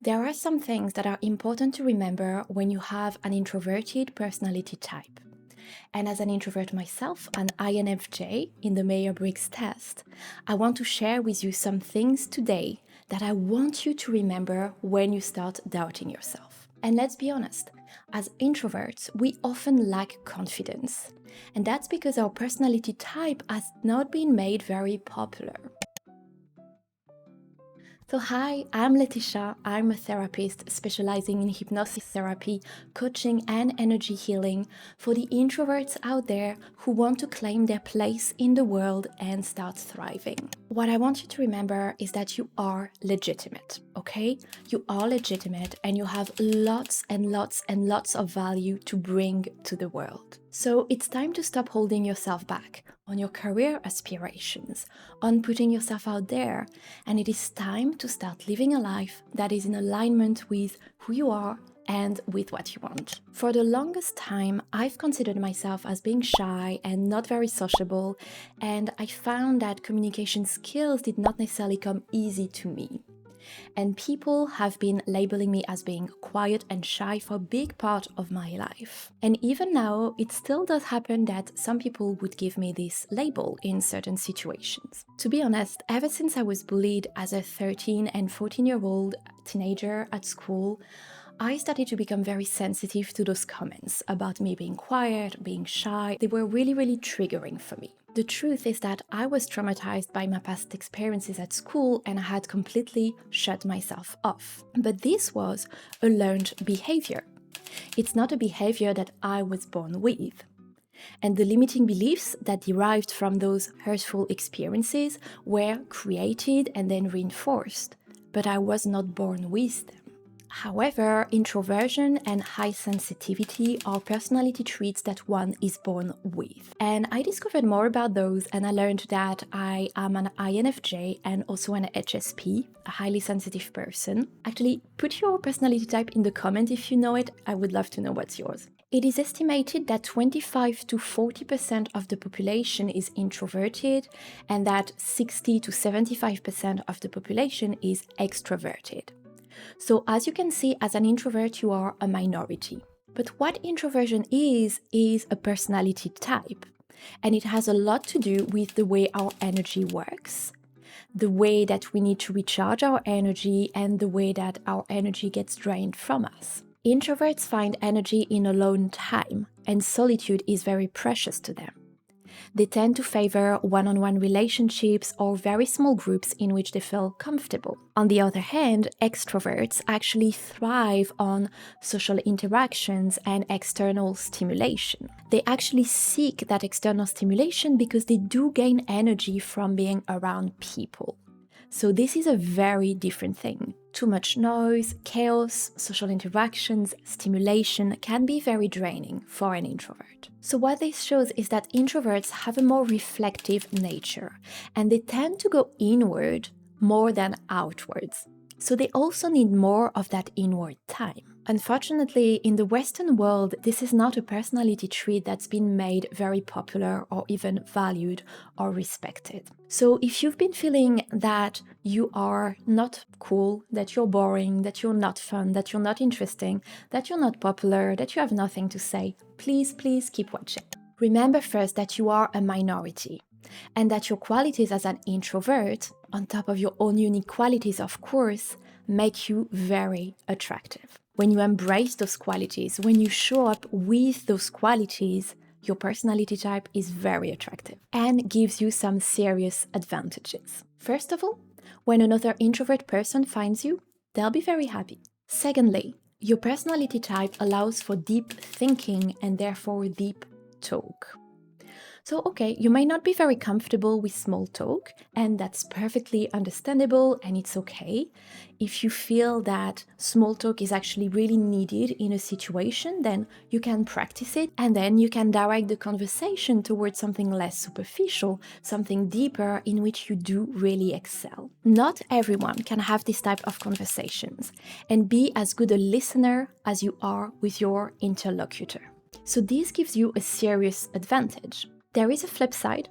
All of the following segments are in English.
There are some things that are important to remember when you have an introverted personality type. And as an introvert myself, an INFJ in the Myers-Briggs test, I want to share with you some things today that I want you to remember when you start doubting yourself. And let's be honest, as introverts, we often lack confidence. And that's because our personality type has not been made very popular. So hi, I'm Laetitia. I'm a therapist specializing in hypnosis therapy, coaching and energy healing for the introverts out there who want to claim their place in the world and start thriving. What I want you to remember is that you are legitimate, okay? You are legitimate and you have lots and lots and lots of value to bring to the world. So it's time to stop holding yourself back on your career aspirations, on putting yourself out there, and it is time to start living a life that is in alignment with who you are and with what you want. For the longest time, I've considered myself as being shy and not very sociable, and I found that communication skills did not necessarily come easy to me. And people have been labeling me as being quiet and shy for a big part of my life. And even now, it still does happen that some people would give me this label in certain situations. To be honest, ever since I was bullied as a 13 and 14-year-old teenager at school, I started to become very sensitive to those comments about me being quiet, being shy. They were really triggering for me. The truth is that I was traumatized by my past experiences at school and I had completely shut myself off. But this was a learned behavior. It's not a behavior that I was born with. And the limiting beliefs that derived from those hurtful experiences were created and then reinforced, but I was not born with them. However, introversion and high sensitivity are personality traits that one is born with. And I discovered more about those and I learned that I am an INFJ and also an HSP, a highly sensitive person. Actually, put your personality type in the comment if you know it. I would love to know what's yours. It is estimated that 25 to 40% of the population is introverted and that 60 to 75% of the population is extroverted. So as you can see, as an introvert, you are a minority. But what introversion is a personality type. And it has a lot to do with the way our energy works, the way that we need to recharge our energy, and the way that our energy gets drained from us. Introverts find energy in alone time, and solitude is very precious to them. They tend to favor one-on-one relationships or very small groups in which they feel comfortable. On the other hand, extroverts actually thrive on social interactions and external stimulation. They actually seek that external stimulation because they do gain energy from being around people. So this is a very different thing. Too much noise, chaos, social interactions, stimulation can be very draining for an introvert. So what this shows is that introverts have a more reflective nature and they tend to go inward more than outwards. So they also need more of that inward time. Unfortunately, in the Western world, this is not a personality trait that's been made very popular or even valued or respected. So if you've been feeling that you are not cool, that you're boring, that you're not fun, that you're not interesting, that you're not popular, that you have nothing to say, please keep watching. Remember first that you are a minority and that your qualities as an introvert, on top of your own unique qualities, of course, make you very attractive. When you embrace those qualities, when you show up with those qualities, your personality type is very attractive and gives you some serious advantages. First of all, when another introvert person finds you, they'll be very happy. Secondly, your personality type allows for deep thinking and therefore deep talk. So, okay, you may not be very comfortable with small talk, and that's perfectly understandable and it's okay. If you feel that small talk is actually really needed in a situation, then you can practice it and then you can direct the conversation towards something less superficial, something deeper in which you do really excel. Not everyone can have this type of conversations and be as good a listener as you are with your interlocutor. So this gives you a serious advantage. There is a flip side,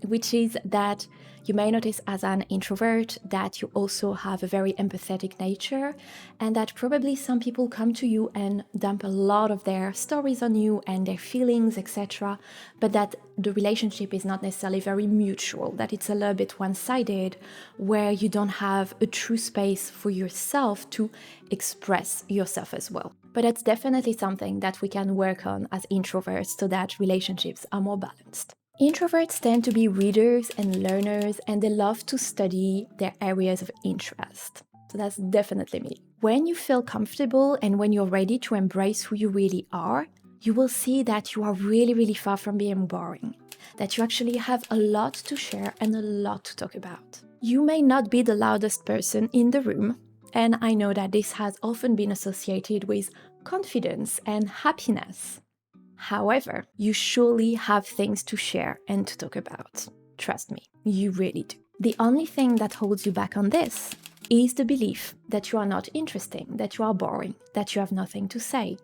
which is that You may notice as an introvert that you also have a very empathetic nature, and that probably some people come to you and dump a lot of their stories on you and their feelings, etc., but that the relationship is not necessarily very mutual, that it's a little bit one-sided, where you don't have a true space for yourself to express yourself as well. But that's definitely something that we can work on as introverts so that relationships are more balanced. Introverts tend to be readers and learners, and they love to study their areas of interest. So that's definitely me. When you feel comfortable and when you're ready to embrace who you really are, you will see that you are really, really far from being boring, that you actually have a lot to share and a lot to talk about. You may not be the loudest person in the room, and I know that this has often been associated with confidence and happiness. However, you surely have things to share and to talk about. Trust me, you really do. The only thing that holds you back on this is the belief that you are not interesting, that you are boring, that you have nothing to say.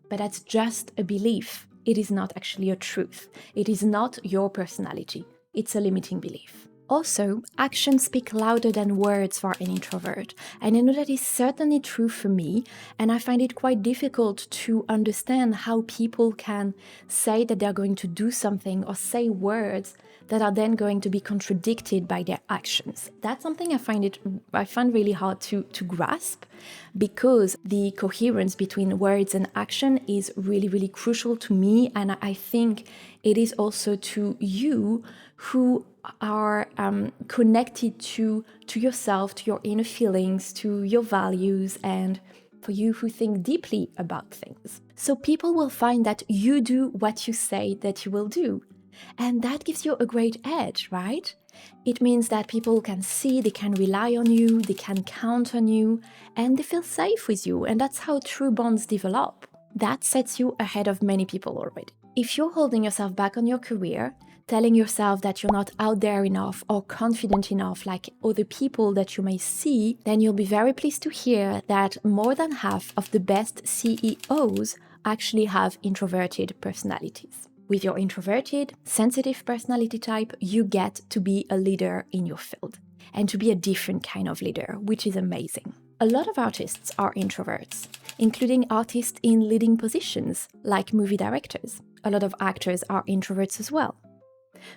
But that's just a belief. It is not actually a truth. It is not your personality. It's a limiting belief. Also, actions speak louder than words for an introvert, and I know that is certainly true for me, and I find it quite difficult to understand how people can say that they're going to do something or say words that are then going to be contradicted by their actions. That's something I find really hard to grasp, because the coherence between words and action is really, really crucial to me, and I think it is also to you who are connected to yourself, to your inner feelings, to your values, and for you who think deeply about things. So people will find that you do what you say that you will do. And that gives you a great edge, right? It means that people can see, they can rely on you, they can count on you, and they feel safe with you. And that's how true bonds develop. That sets you ahead of many people already. If you're holding yourself back on your career, telling yourself that you're not out there enough or confident enough like other people that you may see, then you'll be very pleased to hear that more than half of the best CEOs actually have introverted personalities. With your introverted, sensitive personality type, you get to be a leader in your field and to be a different kind of leader, which is amazing. A lot of artists are introverts, including artists in leading positions like movie directors. A lot of actors are introverts as well.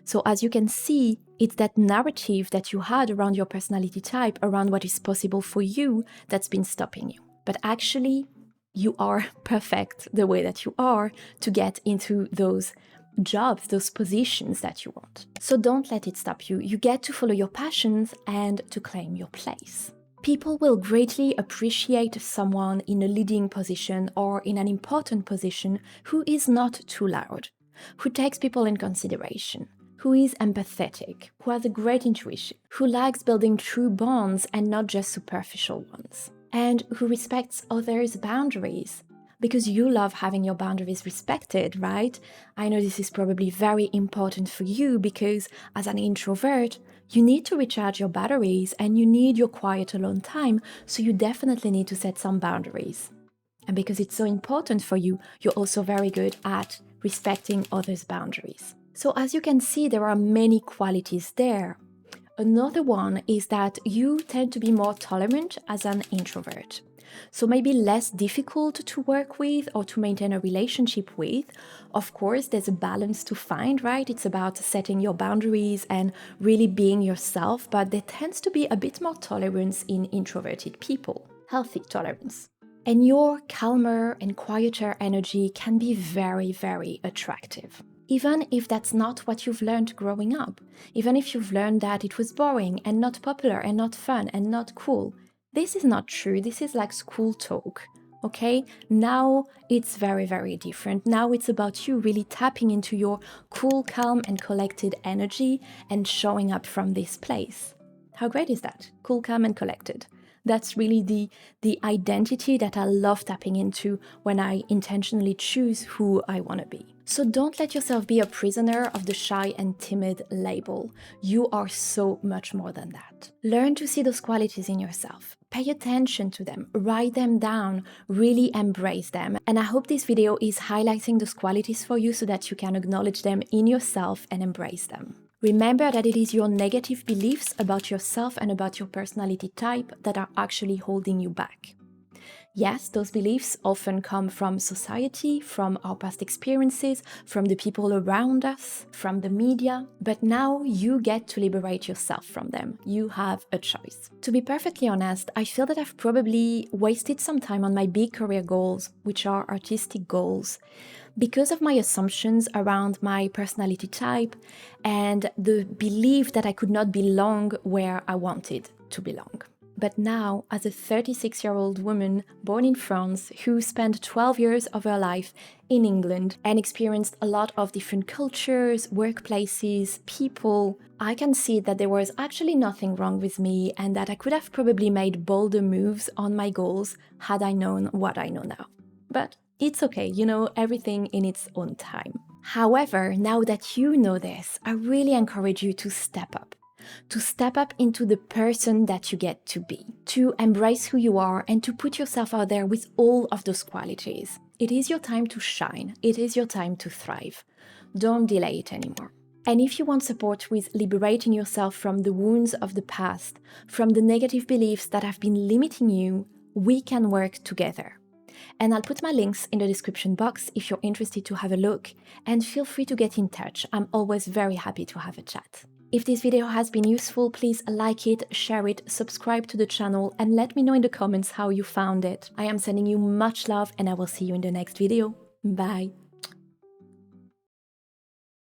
So as you can see, it's that narrative that you had around your personality type, around what is possible for you, that's been stopping you. But actually, you are perfect the way that you are to get into those jobs, those positions that you want. So don't let it stop you. You get to follow your passions and to claim your place. People will greatly appreciate someone in a leading position or in an important position who is not too loud, who takes people in consideration, who is empathetic, who has a great intuition, who likes building true bonds and not just superficial ones, and who respects others' boundaries. Because you love having your boundaries respected, right? I know this is probably very important for you because as an introvert, you need to recharge your batteries and you need your quiet alone time, so you definitely need to set some boundaries. And because it's so important for you, you're also very good at respecting others' boundaries. So as you can see, there are many qualities there. Another one is that you tend to be more tolerant as an introvert. So maybe less difficult to work with or to maintain a relationship with. Of course, there's a balance to find, right? It's about setting your boundaries and really being yourself, but there tends to be a bit more tolerance in introverted people, healthy tolerance. And your calmer and quieter energy can be very, very attractive. Even if that's not what you've learned growing up, even if you've learned that it was boring and not popular and not fun and not cool, this is not true. This is like school talk, okay? Now it's very, very different. Now it's about you really tapping into your cool, calm, and collected energy and showing up from this place. How great is that? Cool, calm, and collected. That's really the identity that I love tapping into when I intentionally choose who I want to be. So don't let yourself be a prisoner of the shy and timid label. You are so much more than that. Learn to see those qualities in yourself. Pay attention to them, write them down, really embrace them. And I hope this video is highlighting those qualities for you so that you can acknowledge them in yourself and embrace them. Remember that it is your negative beliefs about yourself and about your personality type that are actually holding you back. Yes, those beliefs often come from society, from our past experiences, from the people around us, from the media, but now you get to liberate yourself from them. You have a choice. To be perfectly honest, I feel that I've probably wasted some time on my big career goals, which are artistic goals, because of my assumptions around my personality type and the belief that I could not belong where I wanted to belong. But now, as a 36-year-old woman born in France who spent 12 years of her life in England and experienced a lot of different cultures, workplaces, people, I can see that there was actually nothing wrong with me and that I could have probably made bolder moves on my goals had I known what I know now. But it's okay, everything in its own time. However, now that you know this, I really encourage you to step up into the person that you get to be, to embrace who you are and to put yourself out there with all of those qualities. It is your time to shine. It is your time to thrive. Don't delay it anymore. And if you want support with liberating yourself from the wounds of the past, from the negative beliefs that have been limiting you, we can work together. And I'll put my links in the description box if you're interested to have a look, and feel free to get in touch. I'm always very happy to have a chat. If this video has been useful, please like it, share it, subscribe to the channel, and let me know in the comments how you found it. I am sending you much love, and I will see you in the next video. Bye!